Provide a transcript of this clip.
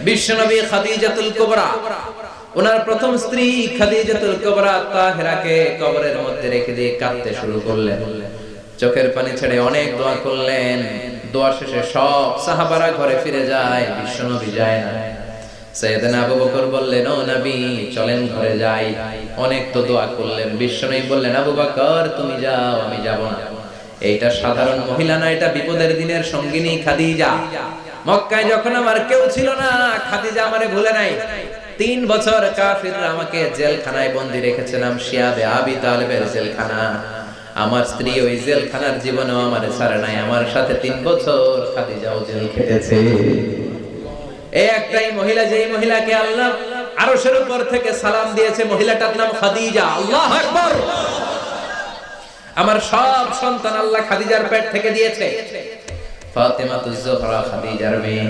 বিশ্বনবী খাদিজাতুল কুবরা, ওনার প্রথম স্ত্রী খাদিজাতুল কুবরা তাহেরাকে কবরের মধ্যে রেখে দিয়ে কাঁদতে শুরু করলেন। চোখের পানি ছেড়ে অনেক দোয়া করলেন। দোয়া শেষে সব সাহাবারা ঘরে ফিরে যায়, বিশ্বনবী যায় না। সাইয়েদনা আবু বকর বললেন, ও নবী চলেন ঘরে যাই। অনেক তো দোয়া করলেন। বিশ্বনবী বললেন, আবু বকর তুমি যাও, আমি যাব না। এইটা সাধারণ মহিলা না, এটা বিপদের দিনের সঙ্গিনী খাদিজা। মক্কায় যখন আমার কেউ ছিল না, খাদিজা আমারে ভুলে নাই। 3 বছর কাফিররা আমাকে জেলখানায় বন্দী রেখেছিলাম, শিয়াবে আবি তালেবের জেলখানা। আমার স্ত্রী ওই জেলখানার জীবনেও আমারে ছাড়ে নাই। আমার সাথে 3 বছর খাদিজাও জেল খেটেছে। এই একটাই মহিলা, যেই মহিলাকে আল্লাহ আরশের উপর থেকে সালাম দিয়েছে, মহিলাটার নাম খাদিজা। আল্লাহু আকবার। আমার সব সন্তান আল্লাহ খাদিজার পেট থেকে দিয়েছে। ফাতেমাতুজ জোহরা খাদিজার মেয়ে।